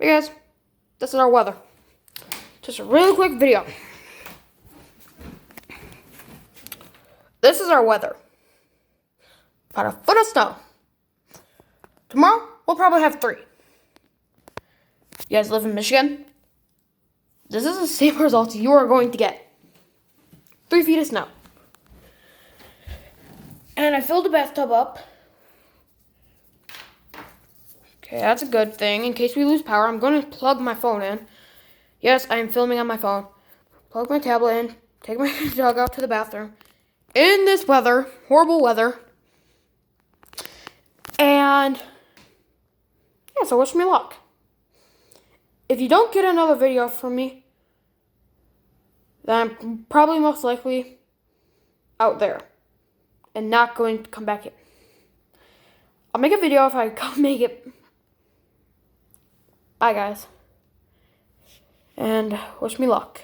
Hey guys, this is our weather. Just a really quick video. This is our weather. About a foot of snow. Tomorrow, we'll probably have 3. You guys live in Michigan? This is the same results you are going to get. 3 feet of snow. And I filled the bathtub up. Okay, that's a good thing. In case we lose power, I'm going to plug my phone in. Yes, I am filming on my phone. Plug my tablet in. Take my dog out to the bathroom. In this weather, horrible weather. And yeah, so wish me luck. If you don't get another video from me, then I'm probably most likely out there and not going to come back in. I'll make a video if I come make it. Bye, guys. And wish me luck.